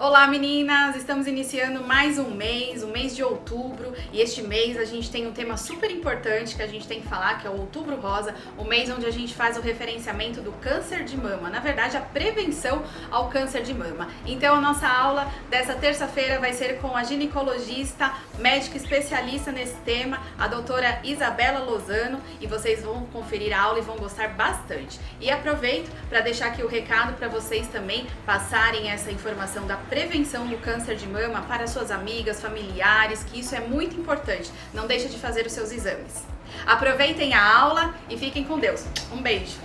Olá meninas, estamos iniciando mais um mês de outubro, e este mês a gente tem um tema super importante que a gente tem que falar, que é o Outubro Rosa, o mês onde a gente faz o referenciamento do câncer de mama, na verdade a prevenção ao câncer de mama. Então a nossa aula dessa terça-feira vai ser com a ginecologista, médica especialista nesse tema, a doutora Isabela Lozano, e vocês vão conferir a aula e vão gostar bastante. E aproveito para deixar aqui o recado para vocês também passarem essa informação da prevenção do câncer de mama para suas amigas, familiares, que isso é muito importante. Não deixe de fazer os seus exames. Aproveitem a aula e fiquem com Deus. Um beijo!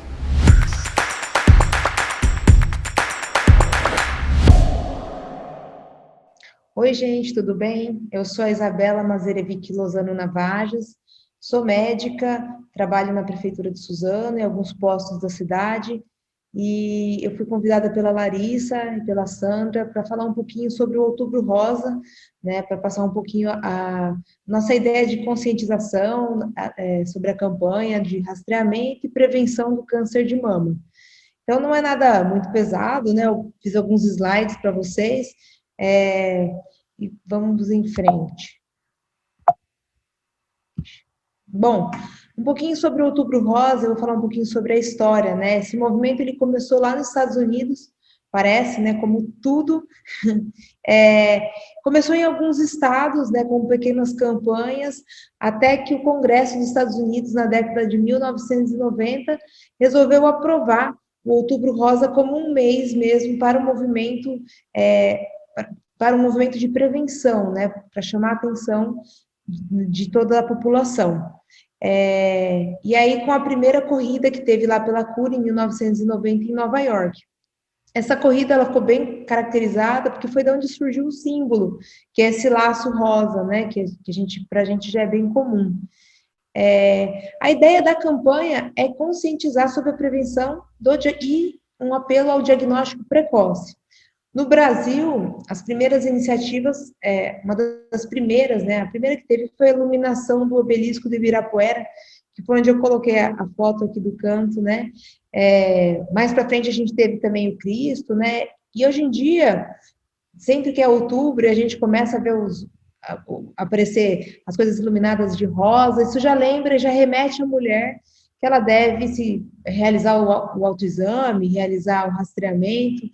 Oi, gente, tudo bem? Eu sou a Isabela Mazerevic Lozano Navajas, sou médica, trabalho na Prefeitura de Suzano, em alguns postos da cidade, e eu fui convidada pela Larissa e pela Sandra para falar um pouquinho sobre o Outubro Rosa, né, para passar um pouquinho a nossa ideia de conscientização sobre a campanha de rastreamento e prevenção do câncer de mama. Então, não é nada muito pesado, né? Eu fiz alguns slides para vocês, é, e vamos em frente. Bom, um pouquinho sobre o Outubro Rosa, eu vou falar um pouquinho sobre a história, né? Esse movimento ele começou lá nos Estados Unidos, parece, né? Como tudo, começou em alguns estados, né? Com pequenas campanhas, até que o Congresso dos Estados Unidos, na década de 1990, resolveu aprovar o Outubro Rosa como um mês mesmo para o movimento, para o movimento de prevenção, né? Para chamar a atenção de toda a população. E aí, com a primeira corrida que teve lá pela Cura, em 1990, em Nova York. Essa corrida ela ficou bem caracterizada, porque foi de onde surgiu o símbolo, que é esse laço rosa, né? Que para a gente já é bem comum. A ideia da campanha é conscientizar sobre a prevenção e um apelo ao diagnóstico precoce. No Brasil, as primeiras iniciativas, uma das primeiras, né, a primeira que teve foi a iluminação do obelisco do Ibirapuera, que foi onde eu coloquei a foto aqui do canto, né, mais para frente a gente teve também o Cristo, né, e hoje em dia, sempre que é outubro, a gente começa a ver aparecer as coisas iluminadas de rosa, isso já lembra, já remete à mulher que ela deve se realizar o autoexame, realizar o rastreamento,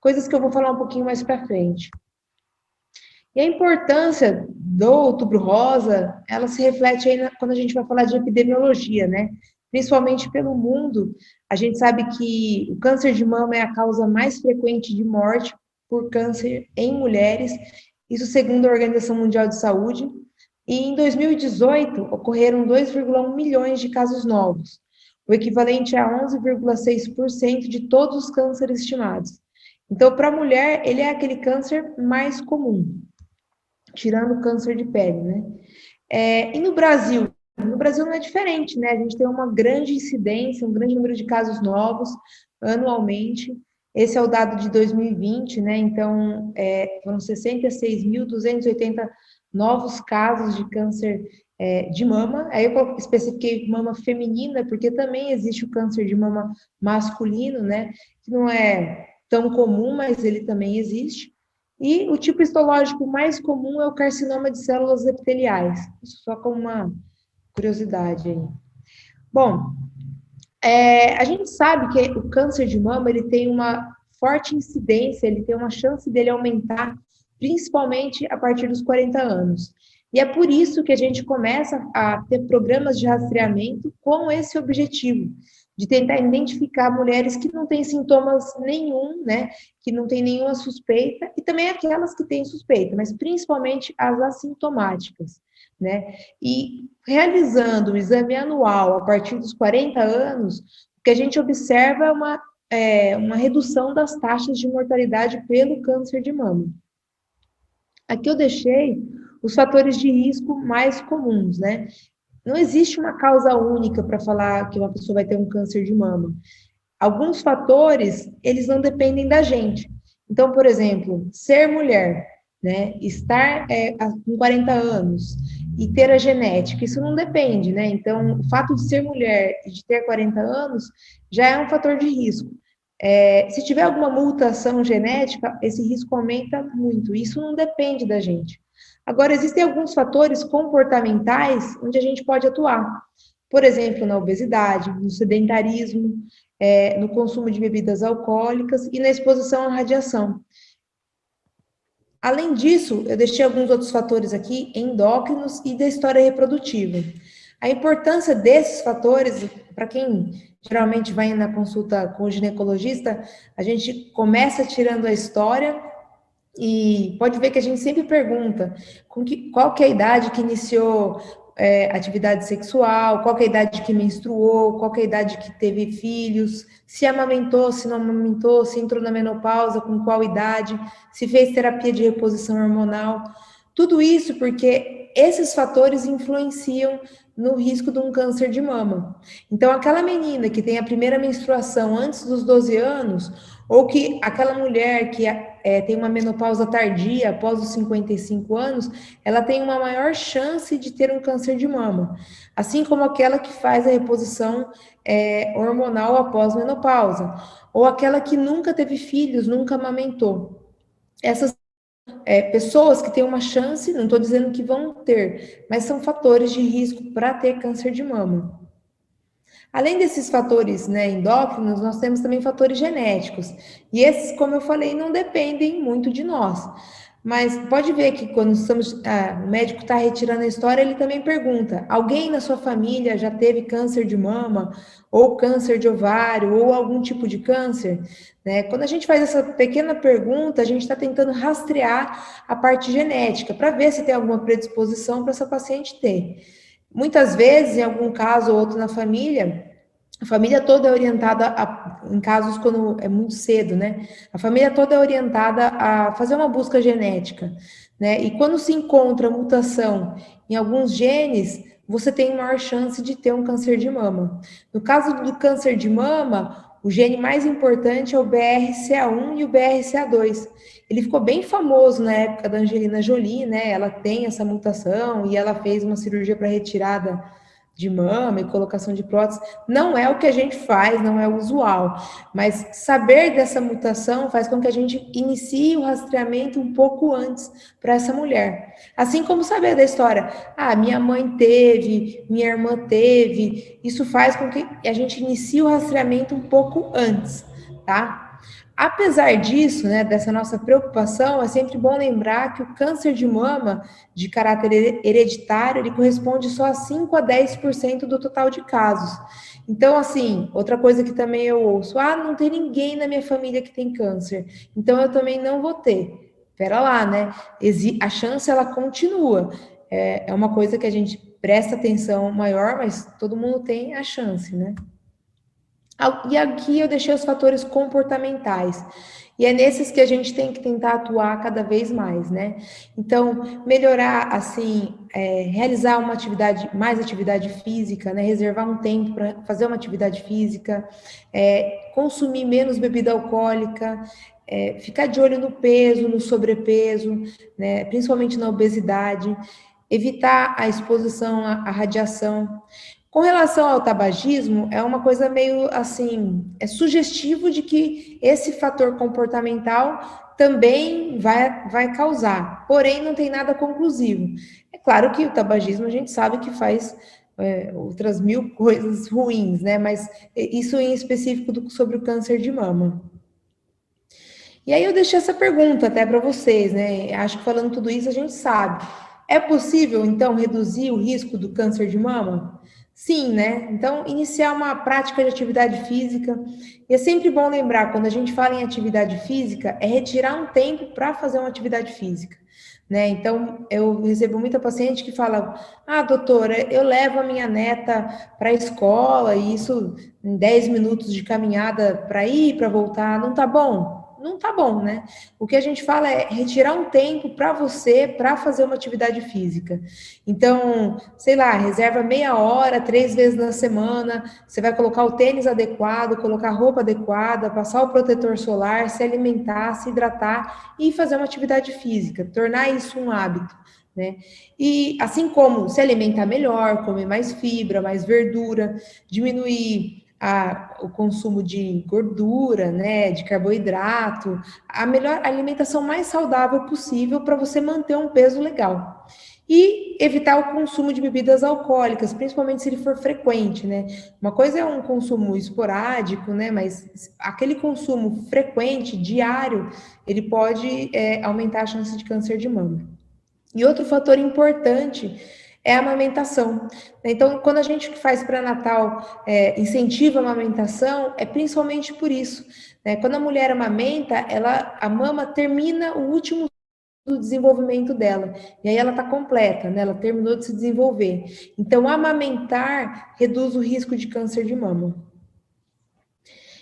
coisas que eu vou falar um pouquinho mais para frente. E a importância do Outubro Rosa, ela se reflete aí quando a gente vai falar de epidemiologia, né? Principalmente pelo mundo, a gente sabe que o câncer de mama é a causa mais frequente de morte por câncer em mulheres, isso segundo a Organização Mundial de Saúde. E em 2018, ocorreram 2,1 milhões de casos novos, o equivalente a 11,6% de todos os cânceres estimados. Então, para a mulher, ele é aquele câncer mais comum, tirando o câncer de pele, né? E no Brasil? No Brasil não é diferente, né? A gente tem uma grande incidência, um grande número de casos novos anualmente. Esse é o dado de 2020, né? Então, foram 66.280 novos casos de câncer de mama. Aí eu especifiquei mama feminina, porque também existe o câncer de mama masculino, né? Que não é tão comum, mas ele também existe. E o tipo histológico mais comum é o carcinoma de células epiteliais. Isso só como uma curiosidade aí. Bom, a gente sabe que o câncer de mama ele tem uma forte incidência, ele tem uma chance dele aumentar, principalmente a partir dos 40 anos. E é por isso que a gente começa a ter programas de rastreamento com esse objetivo, de tentar identificar mulheres que não têm sintomas nenhum, né, que não têm nenhuma suspeita, e também aquelas que têm suspeita, mas principalmente as assintomáticas, né? E realizando o exame anual a partir dos 40 anos, o que a gente observa uma redução das taxas de mortalidade pelo câncer de mama. Aqui eu deixei os fatores de risco mais comuns, né? Não existe uma causa única para falar que uma pessoa vai ter um câncer de mama. Alguns fatores, eles não dependem da gente. Então, por exemplo, ser mulher, né, estar com 40 anos e ter a genética, isso não depende, né? Então, o fato de ser mulher e de ter 40 anos já é um fator de risco. Se tiver alguma mutação genética, esse risco aumenta muito. Isso não depende da gente. Agora, existem alguns fatores comportamentais onde a gente pode atuar. Por exemplo, na obesidade, no sedentarismo, no consumo de bebidas alcoólicas e na exposição à radiação. Além disso, eu deixei alguns outros fatores aqui, endócrinos e da história reprodutiva. A importância desses fatores, para quem geralmente vai na consulta com o ginecologista, a gente começa tirando a história e pode ver que a gente sempre pergunta qual que é a idade que iniciou atividade sexual, qual que é a idade que menstruou, qual que é a idade que teve filhos, se amamentou, se não amamentou, se entrou na menopausa, com qual idade, se fez terapia de reposição hormonal. Tudo isso porque esses fatores influenciam no risco de um câncer de mama. Então, aquela menina que tem a primeira menstruação antes dos 12 anos, ou que aquela mulher que tem uma menopausa tardia, após os 55 anos, ela tem uma maior chance de ter um câncer de mama. Assim como aquela que faz a reposição hormonal após menopausa, ou aquela que nunca teve filhos, nunca amamentou. Essas pessoas que têm uma chance, não estou dizendo que vão ter, mas são fatores de risco para ter câncer de mama. Além desses fatores, né, endócrinos, nós temos também fatores genéticos. E esses, como eu falei, não dependem muito de nós. Mas pode ver que quando o médico está retirando a história, ele também pergunta: alguém na sua família já teve câncer de mama, ou câncer de ovário, ou algum tipo de câncer? Né? Quando a gente faz essa pequena pergunta, a gente está tentando rastrear a parte genética para ver se tem alguma predisposição para essa paciente ter. Muitas vezes, em algum caso ou outro na família, a família toda é orientada, em casos quando é muito cedo, né? A família toda é orientada a fazer uma busca genética, né? E quando se encontra mutação em alguns genes, você tem maior chance de ter um câncer de mama. No caso do câncer de mama, o gene mais importante é o BRCA1 e o BRCA2. Ele ficou bem famoso na época da Angelina Jolie, né? Ela tem essa mutação e ela fez uma cirurgia para retirada de mama e colocação de prótese. Não é o que a gente faz, não é o usual, mas saber dessa mutação faz com que a gente inicie o rastreamento um pouco antes para essa mulher. Assim como saber da história, minha mãe teve, minha irmã teve, isso faz com que a gente inicie o rastreamento um pouco antes, tá? Apesar disso, né, dessa nossa preocupação, é sempre bom lembrar que o câncer de mama de caráter hereditário, ele corresponde só a 5 a 10% do total de casos. Então, assim, outra coisa que também eu ouço, não tem ninguém na minha família que tem câncer, então eu também não vou ter. Espera lá, né? A chance, ela continua. É uma coisa que a gente presta atenção maior, mas todo mundo tem a chance, né? E aqui eu deixei os fatores comportamentais. E é nesses que a gente tem que tentar atuar cada vez mais, né? Então, melhorar, assim, realizar mais atividade física, né? Reservar um tempo para fazer uma atividade física, consumir menos bebida alcoólica, ficar de olho no peso, no sobrepeso, né? Principalmente na obesidade, evitar a exposição à radiação. Com relação ao tabagismo, é uma coisa meio assim, é sugestivo de que esse fator comportamental também vai causar, porém não tem nada conclusivo. É claro que o tabagismo a gente sabe que faz outras mil coisas ruins, né? Mas isso em específico sobre o câncer de mama. E aí eu deixei essa pergunta até para vocês, né? Acho que falando tudo isso a gente sabe. É possível, então, reduzir o risco do câncer de mama? Sim, né? Então, iniciar uma prática de atividade física. E é sempre bom lembrar, quando a gente fala em atividade física, é retirar um tempo para fazer uma atividade física. Né? Então, eu recebo muita paciente que fala: doutora, eu levo a minha neta para a escola, e isso em 10 minutos de caminhada para ir, para voltar, não tá bom? Não tá bom, né? O que a gente fala é retirar um tempo para você, para fazer uma atividade física. Então, sei lá, reserva meia hora, 3 vezes na semana, você vai colocar o tênis adequado, colocar a roupa adequada, passar o protetor solar, se alimentar, se hidratar e fazer uma atividade física, tornar isso um hábito, né? E assim como se alimentar melhor, comer mais fibra, mais verdura, diminuir o consumo de gordura, né, de carboidrato, a melhor alimentação mais saudável possível para você manter um peso legal. E evitar o consumo de bebidas alcoólicas, principalmente se ele for frequente, né? Uma coisa é um consumo esporádico, né? Mas aquele consumo frequente, diário, ele pode aumentar a chance de câncer de mama. E outro fator importante é a amamentação. Então, quando a gente faz pré-natal, incentiva a amamentação, é principalmente por isso, né? Quando a mulher amamenta, a mama termina o último do desenvolvimento dela. E aí ela está completa, né? Ela terminou de se desenvolver. Então, amamentar reduz o risco de câncer de mama.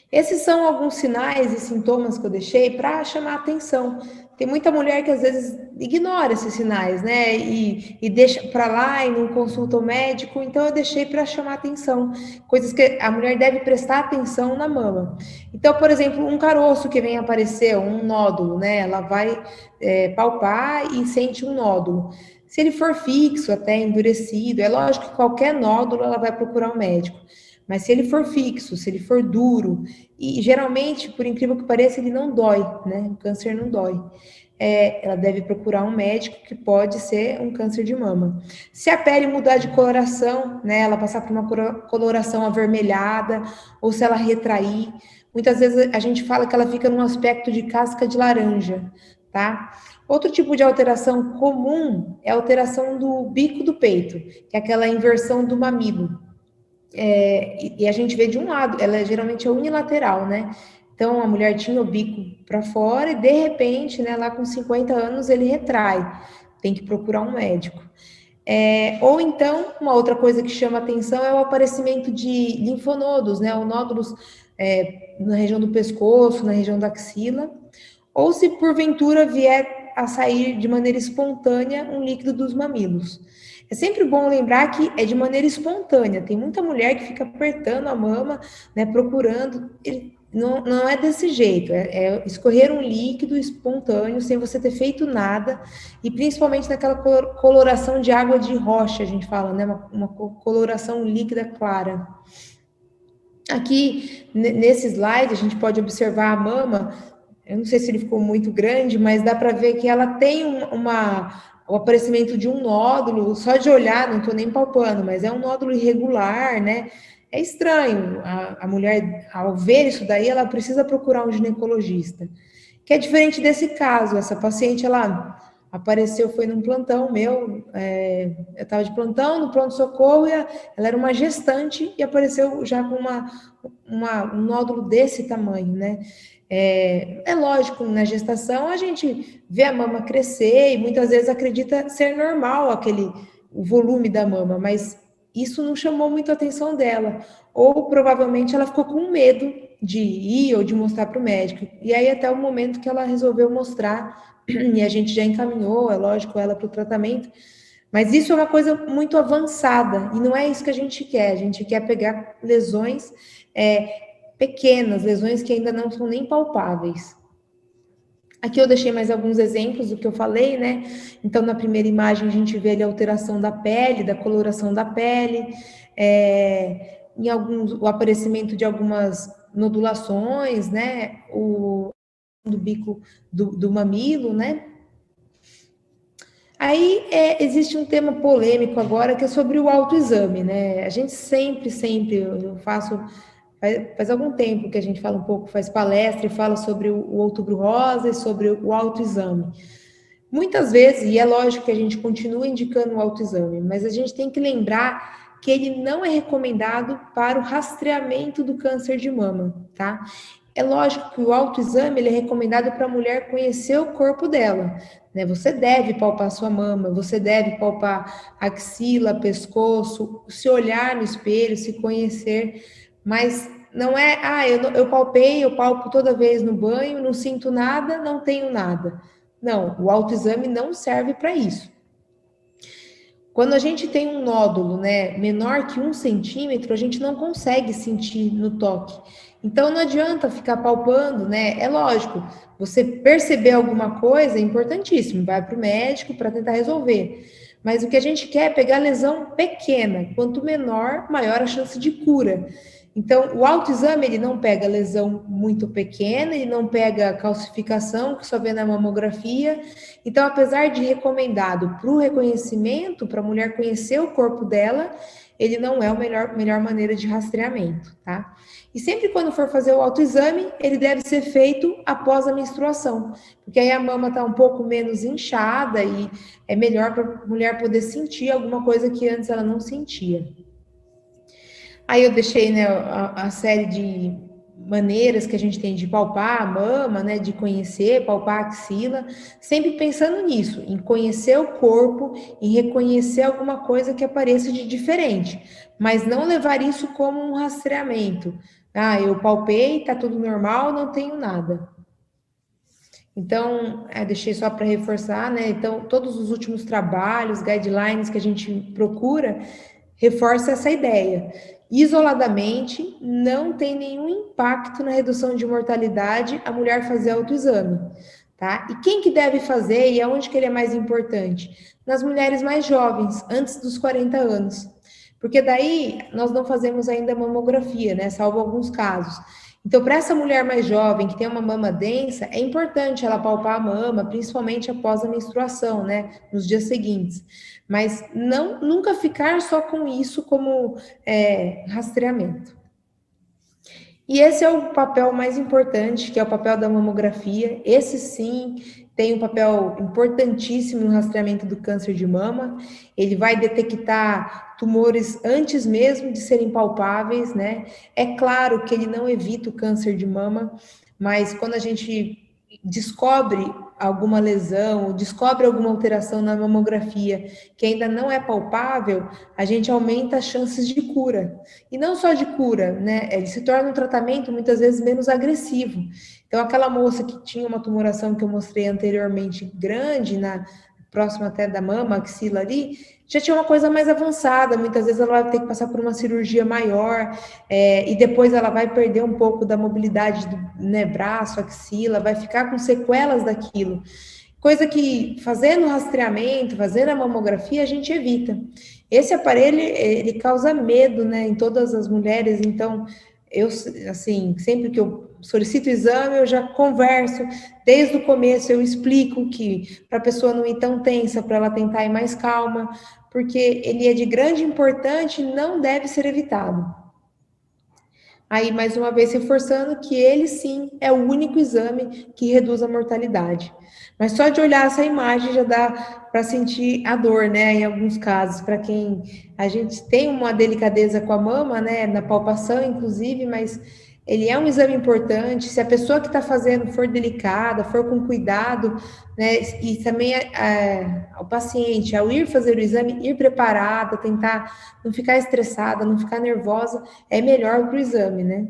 Esses são alguns sinais e sintomas que eu deixei para chamar a atenção. Tem muita mulher que às vezes ignora esses sinais, né? E deixa para lá e não consulta o médico. Então eu deixei para chamar a atenção. Coisas que a mulher deve prestar atenção na mama. Então, por exemplo, um caroço que vem aparecer, um nódulo, né? Ela vai palpar e sente um nódulo. Se ele for fixo, até endurecido, é lógico que qualquer nódulo ela vai procurar um médico. Mas se ele for fixo, se ele for duro, e geralmente, por incrível que pareça, ele não dói, né? O câncer não dói. Ela deve procurar um médico que pode ser um câncer de mama. Se a pele mudar de coloração, né? Ela passar por uma coloração avermelhada, ou se ela retrair, muitas vezes a gente fala que ela fica num aspecto de casca de laranja, tá? Outro tipo de alteração comum é a alteração do bico do peito, que é aquela inversão do mamilo. E a gente vê de um lado, ela geralmente é unilateral, né? Então a mulher tinha o bico para fora e de repente, né, lá com 50 anos ele retrai, tem que procurar um médico. Ou então, uma outra coisa que chama atenção é o aparecimento de linfonodos, né, ou nódulos na região do pescoço, na região da axila, ou se porventura vier a sair de maneira espontânea um líquido dos mamilos. É sempre bom lembrar que é de maneira espontânea. Tem muita mulher que fica apertando a mama, né, procurando. Não é desse jeito. É escorrer um líquido espontâneo sem você ter feito nada e principalmente naquela coloração de água de rocha, a gente fala, né, uma coloração líquida clara. Aqui nesse slide a gente pode observar a mama. Eu não sei se ele ficou muito grande, mas dá para ver que ela tem o aparecimento de um nódulo, só de olhar, não estou nem palpando, mas é um nódulo irregular, né? É estranho. A mulher, ao ver isso daí, ela precisa procurar um ginecologista. Que é diferente desse caso. Essa paciente, ela apareceu, foi num plantão meu, eu estava de plantão, no pronto-socorro, e ela era uma gestante e apareceu já com um nódulo desse tamanho, né? É lógico, na gestação a gente vê a mama crescer e muitas vezes acredita ser normal o volume da mama, mas isso não chamou muito a atenção dela. Ou provavelmente ela ficou com medo de ir ou de mostrar para o médico. E aí até o momento que ela resolveu mostrar, e a gente já encaminhou, é lógico, ela para o tratamento. Mas isso é uma coisa muito avançada, e não é isso que a gente quer. A gente quer pegar lesões pequenas, lesões que ainda não são nem palpáveis. Aqui eu deixei mais alguns exemplos do que eu falei, né? Então, na primeira imagem, a gente vê ali a alteração da pele, da coloração da pele, o aparecimento de algumas nodulações, né? Do bico do mamilo, né? Aí existe um tema polêmico agora que é sobre o autoexame, né? A gente sempre, eu faço. Faz algum tempo que a gente fala um pouco, faz palestra e fala sobre o Outubro Rosa e sobre o autoexame. Muitas vezes, e é lógico que a gente continua indicando o autoexame, mas a gente tem que lembrar que ele não é recomendado para o rastreamento do câncer de mama, tá? É lógico que o autoexame ele é recomendado para a mulher conhecer o corpo dela, né? Você deve palpar sua mama, você deve palpar axila, pescoço, se olhar no espelho, se conhecer, mas não é, eu palpei, eu palpo toda vez no banho, não sinto nada, não tenho nada. Não, o autoexame não serve para isso. Quando a gente tem um nódulo, né, menor que 1 centímetro, a gente não consegue sentir no toque. Então não adianta ficar palpando, né? É lógico, você perceber alguma coisa é importantíssimo, vai para o médico para tentar resolver. Mas o que a gente quer é pegar lesão pequena. Quanto menor, maior a chance de cura. Então, o autoexame, ele não pega lesão muito pequena, ele não pega calcificação, que só vê na mamografia. Então, apesar de recomendado para o reconhecimento, para a mulher conhecer o corpo dela, ele não é a melhor maneira de rastreamento, tá? E sempre quando for fazer o autoexame, ele deve ser feito após a menstruação, porque aí a mama está um pouco menos inchada e é melhor para a mulher poder sentir alguma coisa que antes ela não sentia. Aí eu deixei, né, a série de maneiras que a gente tem de palpar a mama, né, de conhecer, palpar a axila, sempre pensando nisso, em conhecer o corpo, em reconhecer alguma coisa que apareça de diferente, mas não levar isso como um rastreamento. Ah, eu palpei, tá tudo normal, não tenho nada. Então, deixei só para reforçar, né? Então, todos os últimos trabalhos, guidelines que a gente procura, reforça essa ideia. Isoladamente, não tem nenhum impacto na redução de mortalidade a mulher fazer autoexame, tá? E quem que deve fazer e aonde que ele é mais importante? Nas mulheres mais jovens, antes dos 40 anos. Porque daí nós não fazemos ainda mamografia, né? Salvo alguns casos. Então, para essa mulher mais jovem que tem uma mama densa, é importante ela palpar a mama, principalmente após a menstruação, né? Nos dias seguintes. Mas não nunca ficar só com isso como rastreamento. E esse é o papel mais importante, que é o papel da mamografia. Esse sim tem um papel importantíssimo no rastreamento do câncer de mama. Ele vai detectar tumores antes mesmo de serem palpáveis, né? É claro que ele não evita o câncer de mama, mas quando a gente descobre alguma lesão, ou descobre alguma alteração na mamografia que ainda não é palpável, a gente aumenta as chances de cura. E não só de cura, né? Ele se torna um tratamento muitas vezes menos agressivo. Então, aquela moça que tinha uma tumoração que eu mostrei anteriormente grande, próxima até da mama, axila ali, já tinha uma coisa mais avançada. Muitas vezes ela vai ter que passar por uma cirurgia maior, e depois ela vai perder um pouco da mobilidade do, né, braço, axila, vai ficar com sequelas daquilo. Coisa que fazendo rastreamento, fazendo a mamografia, a gente evita. Esse aparelho, ele causa medo, né, em todas as mulheres, então, eu, assim, sempre que eu solicito o exame, eu já converso, desde o começo eu explico que para a pessoa não ir tão tensa, para ela tentar ir mais calma, porque ele é de grande importância e não deve ser evitado. Aí, mais uma vez, reforçando que ele sim é o único exame que reduz a mortalidade. Mas só de olhar essa imagem já dá para sentir a dor, né? Em alguns casos, para quem a gente tem uma delicadeza com a mama, né? Na palpação, inclusive, mas ele é um exame importante. Se a pessoa que está fazendo for delicada, for com cuidado, né? E também o paciente, ao ir fazer o exame, ir preparada, tentar não ficar estressada, não ficar nervosa, é melhor para o exame, né?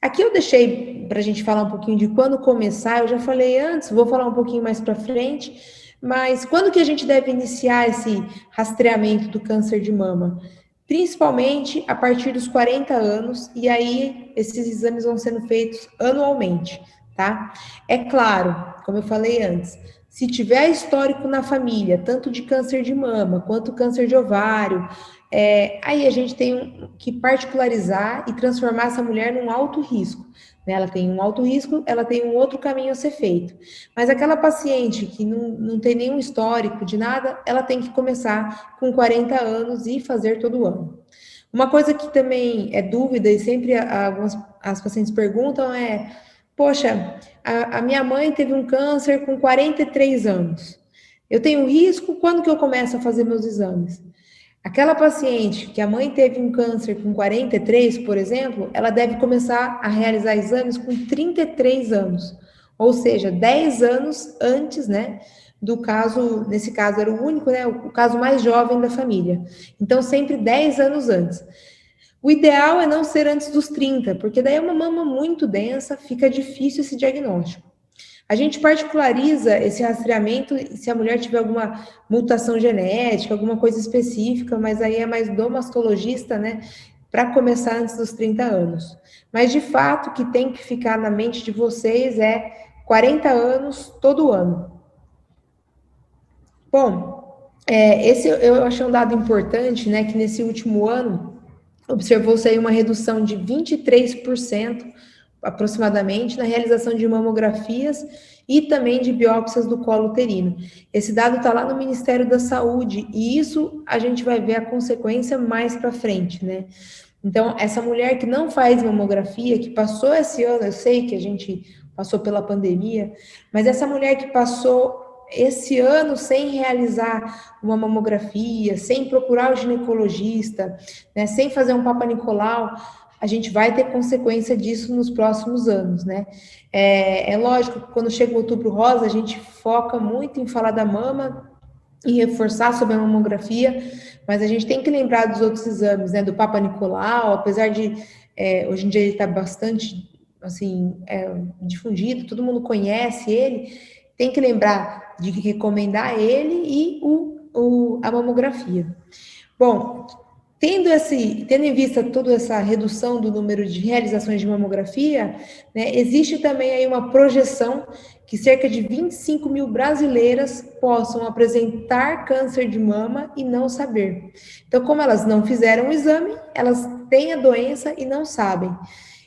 Aqui eu deixei para a gente falar um pouquinho de quando começar, eu já falei antes, vou falar um pouquinho mais para frente, mas quando que a gente deve iniciar esse rastreamento do câncer de mama? Principalmente a partir dos 40 anos, e aí esses exames vão sendo feitos anualmente, tá? É claro, como eu falei antes, se tiver histórico na família, tanto de câncer de mama quanto câncer de ovário, aí a gente tem que particularizar e transformar essa mulher num alto risco. Né? Ela tem um alto risco, ela tem um outro caminho a ser feito. Mas aquela paciente que não tem nenhum histórico de nada, ela tem que começar com 40 anos e fazer todo ano. Uma coisa que também é dúvida e sempre algumas as pacientes perguntam é: poxa, a minha mãe teve um câncer com 43 anos. Eu tenho risco? Quando que eu começo a fazer meus exames? Aquela paciente que a mãe teve um câncer com 43, por exemplo, ela deve começar a realizar exames com 33 anos, ou seja, 10 anos antes, né, do caso, nesse caso era o único, né, o caso mais jovem da família. Então, sempre 10 anos antes. O ideal é não ser antes dos 30, porque daí é uma mama muito densa, fica difícil esse diagnóstico. A gente particulariza esse rastreamento se a mulher tiver alguma mutação genética, alguma coisa específica, mas aí é mais do mastologista, né, para começar antes dos 30 anos. Mas de fato, o que tem que ficar na mente de vocês é 40 anos todo ano. Bom, esse eu achei um dado importante, né, que nesse último ano observou-se aí uma redução de 23% aproximadamente na realização de mamografias e também de biópsias do colo uterino. Esse dado está lá no Ministério da Saúde e isso a gente vai ver a consequência mais para frente, né? Então, essa mulher que não faz mamografia, que passou esse ano, eu sei que a gente passou pela pandemia, mas essa mulher que passou esse ano sem realizar uma mamografia, sem procurar o ginecologista, né, sem fazer um Papa Nicolau, a gente vai ter consequência disso nos próximos anos, né? É lógico que quando chega o Outubro Rosa, a gente foca muito em falar da mama e reforçar sobre a mamografia, mas a gente tem que lembrar dos outros exames, né? Do Papa Nicolau, apesar de hoje em dia ele está bastante assim difundido, todo mundo conhece ele, tem que lembrar de recomendar ele e a mamografia. Bom, tendo em vista toda essa redução do número de realizações de mamografia, né, existe também aí uma projeção que cerca de 25 mil brasileiras possam apresentar câncer de mama e não saber. Então, como elas não fizeram o exame, elas têm a doença e não sabem.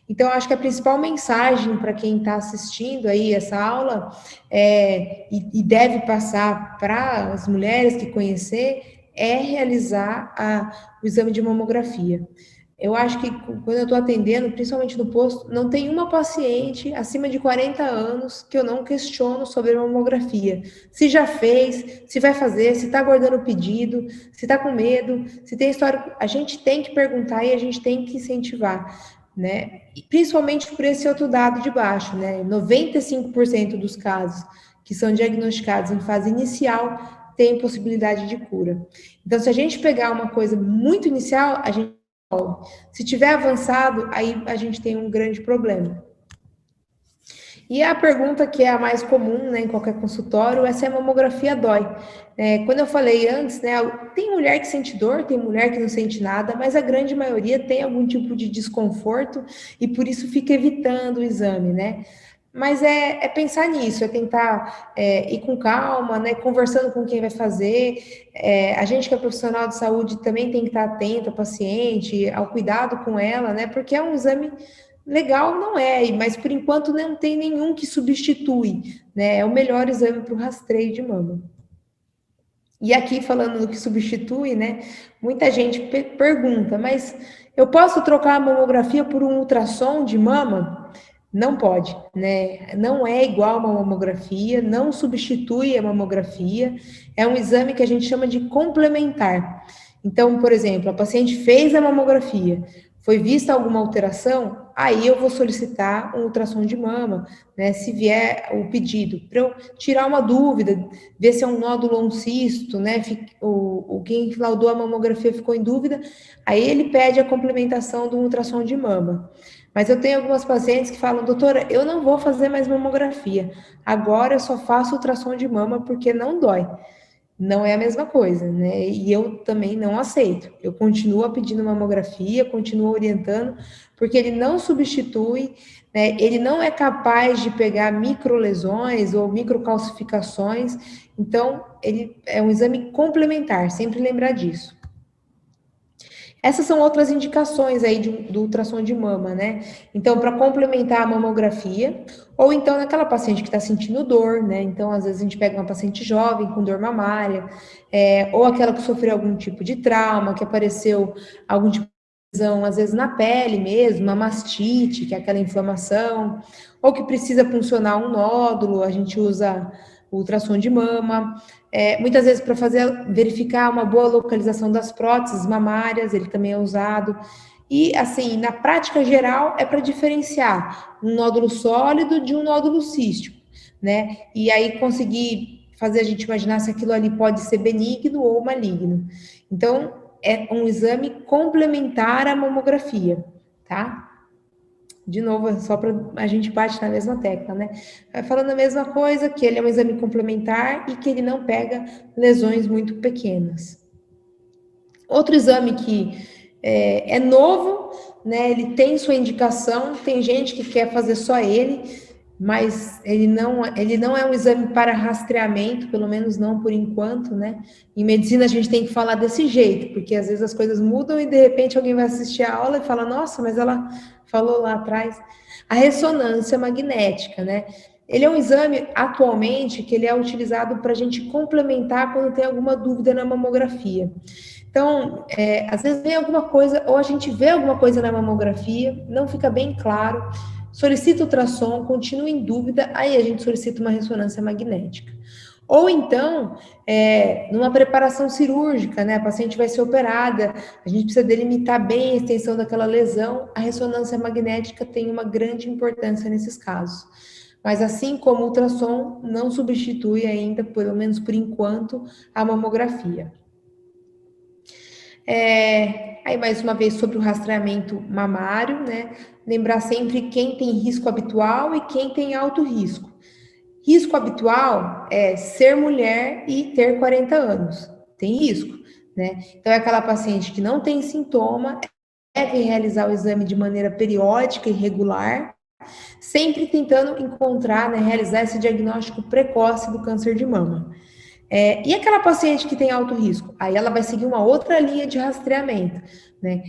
Então, acho que a principal mensagem para quem está assistindo aí essa aula e deve passar para as mulheres que conhecer é realizar o exame de mamografia. Eu acho que quando eu estou atendendo, principalmente no posto, não tem uma paciente acima de 40 anos que eu não questiono sobre a mamografia. Se já fez, se vai fazer, se está aguardando o pedido, se está com medo, se tem história. A gente tem que perguntar e a gente tem que incentivar, né? E principalmente por esse outro dado de baixo, né? 95% dos casos que são diagnosticados em fase inicial têm possibilidade de cura. Então, se a gente pegar uma coisa muito inicial, a gente resolve. Se tiver avançado, aí a gente tem um grande problema. E a pergunta que é a mais comum, né, em qualquer consultório é se a mamografia dói. Quando eu falei antes, né, tem mulher que sente dor, tem mulher que não sente nada, mas a grande maioria tem algum tipo de desconforto e por isso fica evitando o exame, né? Mas é pensar nisso, é tentar ir com calma, né, conversando com quem vai fazer. A gente que é profissional de saúde também tem que estar atento ao paciente, ao cuidado com ela, né? Porque é um exame legal, não é, mas por enquanto não tem nenhum que substitui, né? É o melhor exame para o rastreio de mama. E aqui falando do que substitui, né? Muita gente pergunta, mas eu posso trocar a mamografia por um ultrassom de mama? Não pode, né? Não é igual uma mamografia, não substitui a mamografia, é um exame que a gente chama de complementar. Então, por exemplo, a paciente fez a mamografia, foi vista alguma alteração, aí eu vou solicitar um ultrassom de mama, né? Se vier o pedido, para eu tirar uma dúvida, ver se é um nódulo ou um cisto, né? Quem laudou a mamografia ficou em dúvida, aí ele pede a complementação do ultrassom de mama. Mas eu tenho algumas pacientes que falam, doutora, eu não vou fazer mais mamografia. Agora eu só faço ultrassom de mama porque não dói. Não é a mesma coisa, né? E eu também não aceito. Eu continuo pedindo mamografia, continuo orientando, porque ele não substitui, né? Ele não é capaz de pegar microlesões ou microcalcificações. Então, ele é um exame complementar, sempre lembrar disso. Essas são outras indicações aí do ultrassom de mama, né? Então, para complementar a mamografia, ou então naquela paciente que está sentindo dor, né? Então, às vezes a gente pega uma paciente jovem com dor mamária, ou aquela que sofreu algum tipo de trauma, que apareceu algum tipo de lesão, às vezes na pele mesmo, uma mastite, que é aquela inflamação, ou que precisa puncionar um nódulo, a gente usa o ultrassom de mama. Muitas vezes para verificar uma boa localização das próteses mamárias, ele também é usado. E, assim, na prática geral, é para diferenciar um nódulo sólido de um nódulo cístico, né? E aí conseguir fazer a gente imaginar se aquilo ali pode ser benigno ou maligno. Então, é um exame complementar à mamografia, tá? De novo, só para a gente bate na mesma tecla, né? Vai falando a mesma coisa, que ele é um exame complementar e que ele não pega lesões muito pequenas. Outro exame que novo, né? Ele tem sua indicação, tem gente que quer fazer só ele. mas ele não é um exame para rastreamento, pelo menos não por enquanto, né? Em medicina a gente tem que falar desse jeito, porque às vezes as coisas mudam e de repente alguém vai assistir a aula e fala, nossa, mas ela falou lá atrás. A ressonância magnética, né? Ele é um exame atualmente que ele é utilizado para a gente complementar quando tem alguma dúvida na mamografia. Então, às vezes vem alguma coisa, ou a gente vê alguma coisa na mamografia, não fica bem claro, solicita ultrassom, continua em dúvida, aí a gente solicita uma ressonância magnética. Ou então, numa preparação cirúrgica, né? A paciente vai ser operada, a gente precisa delimitar bem a extensão daquela lesão, a ressonância magnética tem uma grande importância nesses casos. Mas assim como o ultrassom, não substitui ainda, pelo menos por enquanto, a mamografia. Aí, mais uma vez, sobre o rastreamento mamário, né? Lembrar sempre quem tem risco habitual e quem tem alto risco. Risco habitual é ser mulher e ter 40 anos. Tem risco, né? Então, é aquela paciente que não tem sintoma, deve realizar o exame de maneira periódica e regular, sempre tentando encontrar, né, realizar esse diagnóstico precoce do câncer de mama. E aquela paciente que tem alto risco? Aí ela vai seguir uma outra linha de rastreamento, né?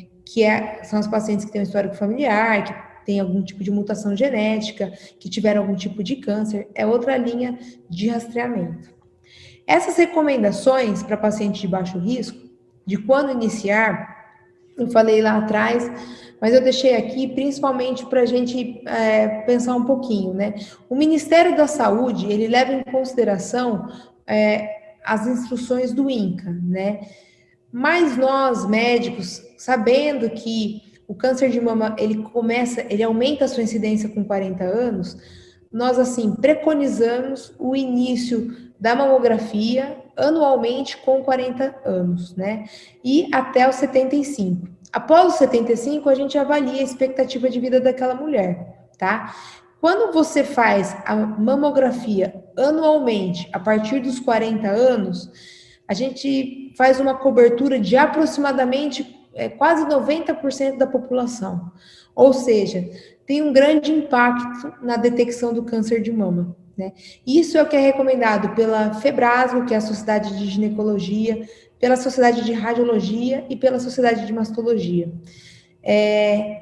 São as pacientes que têm um histórico familiar, que têm algum tipo de mutação genética, que tiveram algum tipo de câncer, é outra linha de rastreamento. Essas recomendações para paciente de baixo risco, de quando iniciar, eu falei lá atrás, mas eu deixei aqui principalmente para a gente pensar um pouquinho, né? O Ministério da Saúde, ele leva em consideração as instruções do INCA, né? Mas nós, médicos, sabendo que o câncer de mama, ele aumenta a sua incidência com 40 anos, nós, assim, preconizamos o início da mamografia anualmente com 40 anos, né? E até os 75. Após os 75, a gente avalia a expectativa de vida daquela mulher, tá? Quando você faz a mamografia anualmente, a partir dos 40 anos, a gente faz uma cobertura de aproximadamente quase 90% da população. Ou seja, tem um grande impacto na detecção do câncer de mama, né? Isso é o que é recomendado pela Febrasgo, que é a Sociedade de Ginecologia, pela Sociedade de Radiologia e pela Sociedade de Mastologia.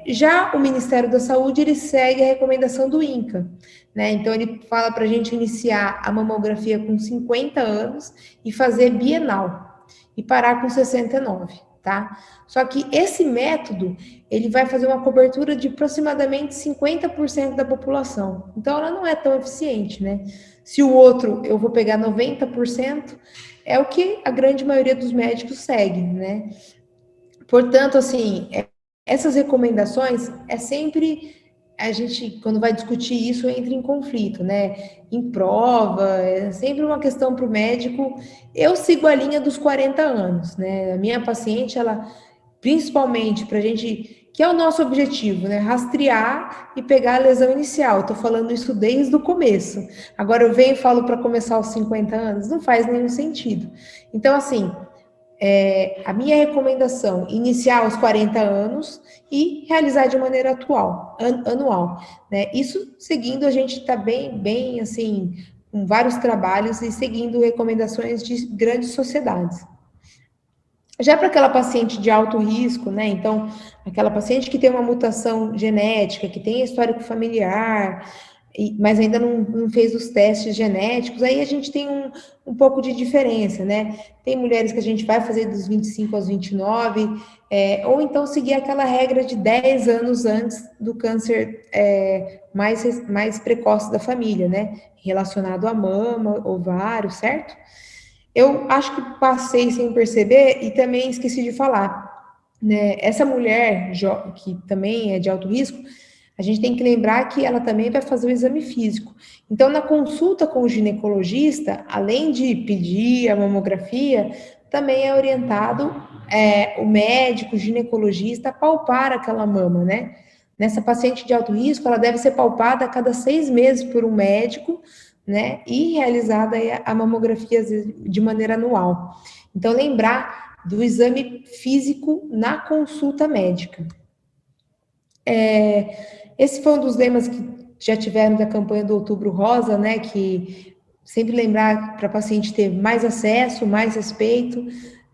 Já o Ministério da Saúde, ele segue a recomendação do INCA, né? Então, ele fala para a gente iniciar a mamografia com 50 anos e fazer bienal, e parar com 69, tá? Só que esse método, ele vai fazer uma cobertura de aproximadamente 50% da população. Então, ela não é tão eficiente, né? Se o outro, eu vou pegar 90%, é o que a grande maioria dos médicos segue, né? Portanto, assim, essas recomendações é sempre a gente, quando vai discutir isso, entra em conflito, né? Em prova, é sempre uma questão para o médico. Eu sigo a linha dos 40 anos, né? A minha paciente, ela, principalmente para a gente, que é o nosso objetivo, né? Rastrear e pegar a lesão inicial. Estou falando isso desde o começo. Agora eu venho e falo para começar aos 50 anos, não faz nenhum sentido. Então, assim, a minha recomendação, iniciar aos 40 anos e realizar de maneira anual, né? Isso seguindo, a gente está bem, assim, com vários trabalhos e seguindo recomendações de grandes sociedades. Já para aquela paciente de alto risco, né? Então, aquela paciente que tem uma mutação genética, que tem histórico familiar, mas ainda não fez os testes genéticos, aí a gente tem um pouco de diferença, né? Tem mulheres que a gente vai fazer dos 25 aos 29, ou então seguir aquela regra de 10 anos antes do câncer mais precoce da família, né? Relacionado à mama, ovário, certo? Eu acho que passei sem perceber e também esqueci de falar, né? Essa mulher que também é de alto risco, a gente tem que lembrar que ela também vai fazer o exame físico. Então, na consulta com o ginecologista, além de pedir a mamografia, também é orientado o médico, o ginecologista, a palpar aquela mama, né? Nessa paciente de alto risco, ela deve ser palpada a cada 6 meses por um médico, né? E realizada a mamografia de maneira anual. Então, lembrar do exame físico na consulta médica. Esse foi um dos lemas já tiveram da campanha do Outubro Rosa, né, que sempre lembrar para a paciente ter mais acesso, mais respeito,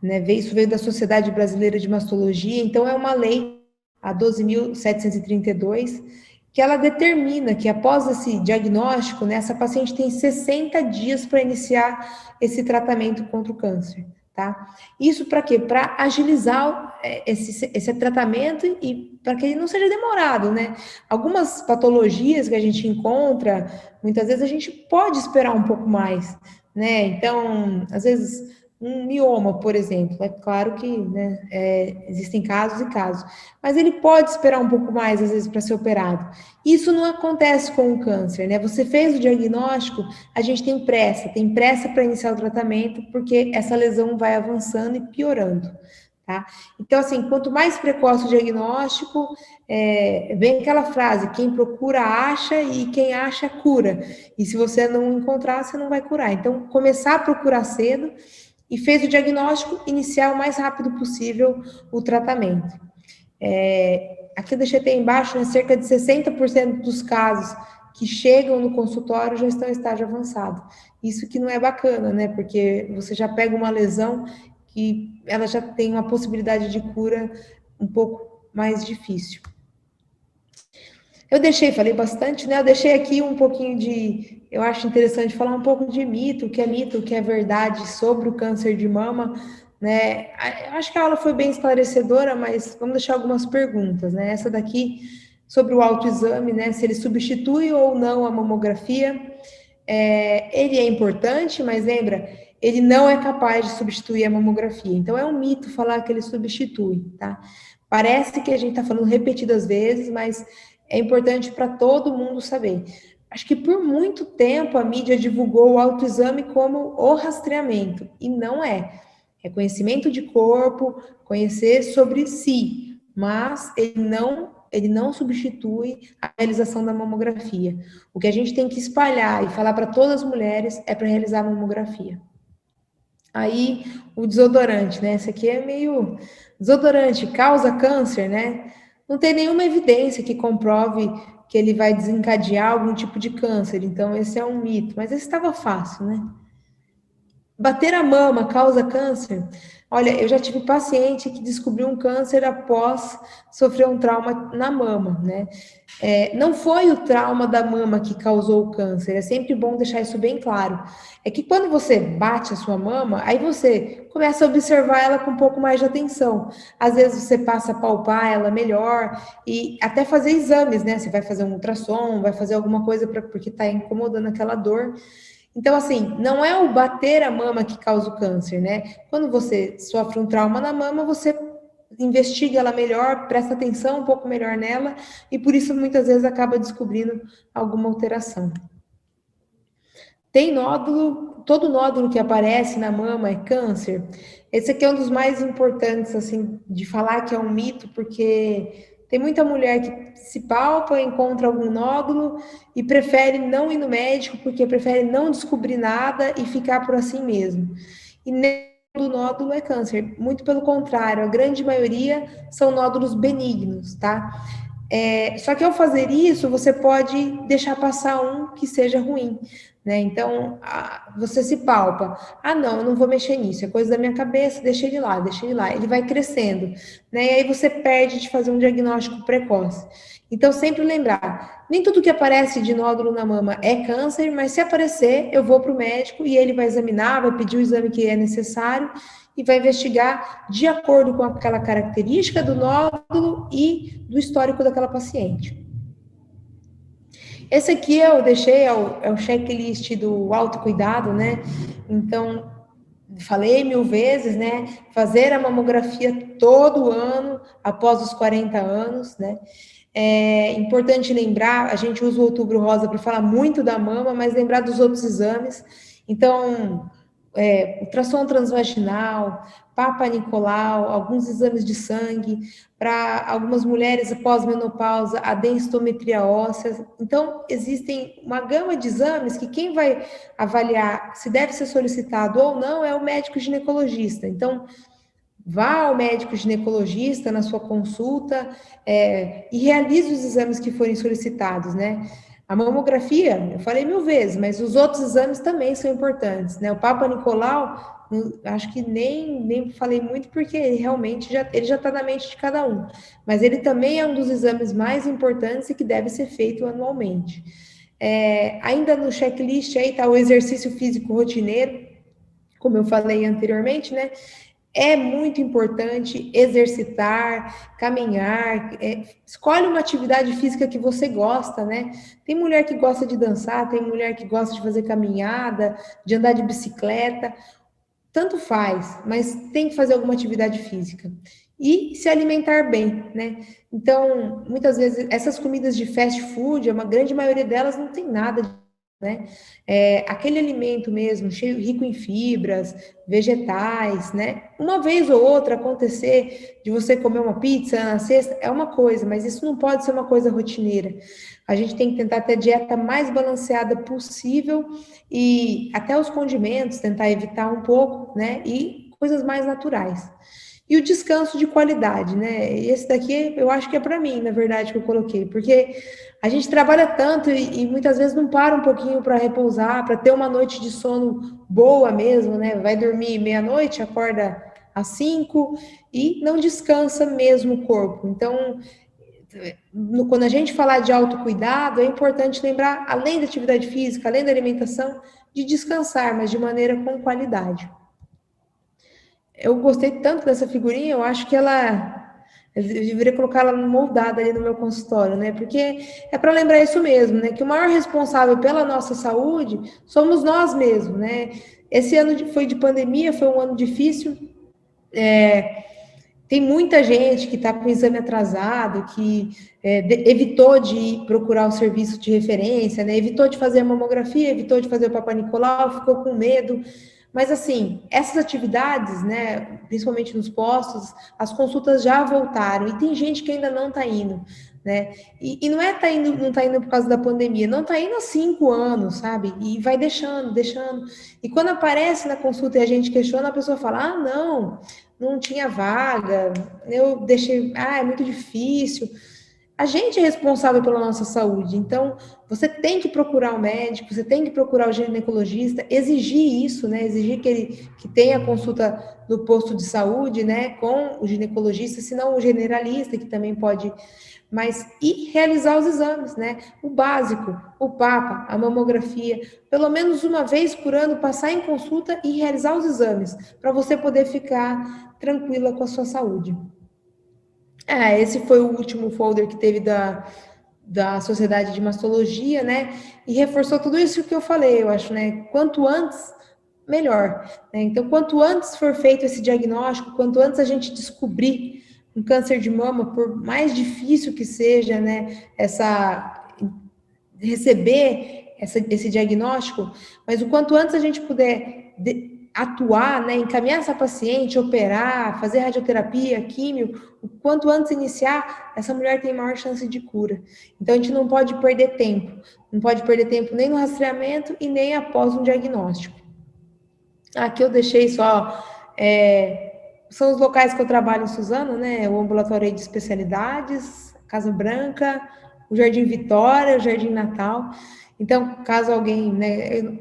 né, isso veio da Sociedade Brasileira de Mastologia, então é uma lei, a 12.732, que ela determina que após esse diagnóstico, né, essa paciente tem 60 dias para iniciar esse tratamento contra o câncer, tá? Isso para quê? Para agilizar esse tratamento e para que ele não seja demorado, né? Algumas patologias que a gente encontra, muitas vezes a gente pode esperar um pouco mais, né? Então, às vezes, um mioma, por exemplo, é claro que, né, existem casos e casos, mas ele pode esperar um pouco mais, às vezes, para ser operado. Isso não acontece com o câncer, né? Você fez o diagnóstico, a gente tem pressa para iniciar o tratamento, porque essa lesão vai avançando e piorando. Tá? Então, assim, quanto mais precoce o diagnóstico, vem aquela frase: quem procura acha e quem acha cura. E se você não encontrar, você não vai curar. Então, começar a procurar cedo e fez o diagnóstico, iniciar o mais rápido possível o tratamento. Aqui eu deixei até embaixo, né, cerca de 60% dos casos que chegam no consultório já estão em estágio avançado. Isso que não é bacana, né? Porque você já pega uma lesão que ela já tem uma possibilidade de cura um pouco mais difícil. Falei bastante, né? Eu deixei aqui um pouquinho eu acho interessante falar um pouco de mito, o que é verdade sobre o câncer de mama, né? Acho que a aula foi bem esclarecedora, mas vamos deixar algumas perguntas, né? Essa daqui sobre o autoexame, né? Se ele substitui ou não a mamografia. Ele é importante, mas lembra, ele não é capaz de substituir a mamografia. Então é um mito falar que ele substitui, tá? Parece que a gente está falando repetidas vezes, mas é importante para todo mundo saber. Acho que por muito tempo a mídia divulgou o autoexame como o rastreamento, e não é. É conhecimento de corpo, conhecer sobre si, mas ele não substitui a realização da mamografia. O que a gente tem que espalhar e falar para todas as mulheres é para realizar a mamografia. Aí, o desodorante, né? Esse aqui é meio... Desodorante causa câncer, né? Não tem nenhuma evidência que comprove que ele vai desencadear algum tipo de câncer. Então, esse é um mito. Mas esse estava fácil, né? Bater a mama causa câncer? Olha, eu já tive paciente que descobriu um câncer após sofrer um trauma na mama, né? Não foi o trauma da mama que causou o câncer, é sempre bom deixar isso bem claro. É que quando você bate a sua mama, aí você começa a observar ela com um pouco mais de atenção. Às vezes você passa a palpar ela melhor e até fazer exames, né? Você vai fazer um ultrassom, vai fazer alguma coisa porque está incomodando aquela dor. Então, assim, não é o bater a mama que causa o câncer, né? Quando você sofre um trauma na mama, você investiga ela melhor, presta atenção um pouco melhor nela, e por isso muitas vezes acaba descobrindo alguma alteração. Tem nódulo, todo nódulo que aparece na mama é câncer. Esse aqui é um dos mais importantes, assim, de falar que é um mito, porque tem muita mulher que se palpa, encontra algum nódulo e prefere não ir no médico, porque prefere não descobrir nada e ficar por assim mesmo. E nem todo nódulo é câncer, muito pelo contrário, a grande maioria são nódulos benignos, tá? Só que ao fazer isso, você pode deixar passar um que seja ruim, né? Então, você se palpa. Ah, não, eu não vou mexer nisso, é coisa da minha cabeça, deixa ele lá, deixa ele lá. Ele vai crescendo, né? E aí você perde de fazer um diagnóstico precoce. Então, sempre lembrar, nem tudo que aparece de nódulo na mama é câncer, mas se aparecer, eu vou para o médico e ele vai examinar, vai pedir o exame que é necessário e vai investigar de acordo com aquela característica do nódulo e do histórico daquela paciente. Esse aqui eu deixei, é o checklist do autocuidado, né? Então, falei 1000 vezes, né? Fazer a mamografia todo ano, após os 40 anos, né? É importante lembrar, a gente usa o Outubro Rosa para falar muito da mama, mas lembrar dos outros exames. Então, ultrassom transvaginal, Papa Nicolau, alguns exames de sangue, para algumas mulheres após menopausa, a densitometria óssea. Então, existem uma gama de exames que quem vai avaliar se deve ser solicitado ou não é o médico ginecologista. Então, vá ao médico ginecologista na sua consulta e realize os exames que forem solicitados, né? A mamografia, eu falei 1000 vezes, mas os outros exames também são importantes, né? O Papa Nicolau, acho que nem falei muito, porque ele já está na mente de cada um. Mas ele também é um dos exames mais importantes e que deve ser feito anualmente. Ainda no checklist aí está o exercício físico rotineiro, como eu falei anteriormente, né? É muito importante exercitar, caminhar, escolhe uma atividade física que você gosta, né? Tem mulher que gosta de dançar, tem mulher que gosta de fazer caminhada, de andar de bicicleta, tanto faz, mas tem que fazer alguma atividade física. E se alimentar bem, né? Então, muitas vezes, essas comidas de fast food, a grande maioria delas não tem nada, né? Aquele alimento mesmo, cheio, rico em fibras, vegetais, né? Uma vez ou outra acontecer de você comer uma pizza na sexta é uma coisa, mas isso não pode ser uma coisa rotineira. A gente tem que tentar ter a dieta mais balanceada possível e até os condimentos, tentar evitar um pouco, né? E coisas mais naturais. E o descanso de qualidade, né? Esse daqui eu acho que é para mim, na verdade, que eu coloquei, porque a gente trabalha tanto e muitas vezes não para um pouquinho para repousar, para ter uma noite de sono boa mesmo, né? Vai dormir meia-noite, acorda às 5 e não descansa mesmo o corpo. Então, quando a gente falar de autocuidado, é importante lembrar, além da atividade física, além da alimentação, de descansar, mas de maneira com qualidade. Eu gostei tanto dessa figurinha, eu acho que eu deveria colocar ela moldada ali no meu consultório, né? Porque é para lembrar isso mesmo, né? Que o maior responsável pela nossa saúde somos nós mesmos, né? Esse ano foi de pandemia, foi um ano difícil. Tem muita gente que está com o exame atrasado, que evitou de procurar o serviço de referência, né? Evitou de fazer a mamografia, evitou de fazer o Papa Nicolau, ficou com medo. Mas, assim, essas atividades, né, principalmente nos postos, as consultas já voltaram e tem gente que ainda não está indo, né? E não é não tá indo por causa da pandemia, não está indo há 5 anos, sabe? E vai deixando, deixando. E quando aparece na consulta e a gente questiona, a pessoa fala: ah, não tinha vaga, eu deixei, é muito difícil. A gente é responsável pela nossa saúde, então você tem que procurar o médico, você tem que procurar o ginecologista, exigir isso, né? Exigir que ele que tenha consulta no posto de saúde, né? Com o ginecologista, se não o generalista, que também pode, mas e realizar os exames, né? O básico, o Papa, a mamografia, pelo menos uma vez por ano passar em consulta e realizar os exames, para você poder ficar tranquila com a sua saúde. Esse foi o último folder que teve da Sociedade de Mastologia, né? E reforçou tudo isso que eu falei, eu acho, né? Quanto antes, melhor. Né? Então, quanto antes for feito esse diagnóstico, quanto antes a gente descobrir um câncer de mama, por mais difícil que seja, né? Receber esse diagnóstico, mas o quanto antes a gente puder atuar, né, encaminhar essa paciente, operar, fazer radioterapia, químio, o quanto antes iniciar, essa mulher tem maior chance de cura. Então, a gente não pode perder tempo. Não pode perder tempo nem no rastreamento e nem após um diagnóstico. Aqui eu deixei só... são os locais que eu trabalho em Suzano, né? O ambulatório de especialidades, Casa Branca, o Jardim Vitória, o Jardim Natal. Então, caso alguém, né,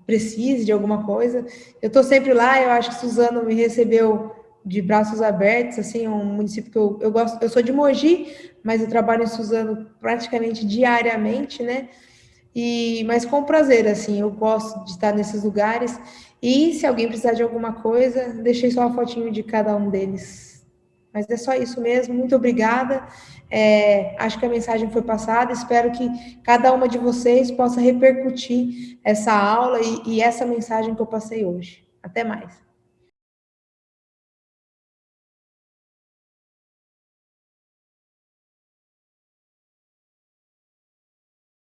precise de alguma coisa, eu estou sempre lá. Eu acho que Suzano me recebeu de braços abertos, assim, é um município que eu gosto. Eu sou de Mogi, mas eu trabalho em Suzano praticamente diariamente, né? Mas com prazer, assim, eu gosto de estar nesses lugares. E se alguém precisar de alguma coisa, deixei só a fotinho de cada um deles. Mas é só isso mesmo, muito obrigada. Acho que a mensagem foi passada, espero que cada uma de vocês possa repercutir essa aula e essa mensagem que eu passei hoje. Até mais.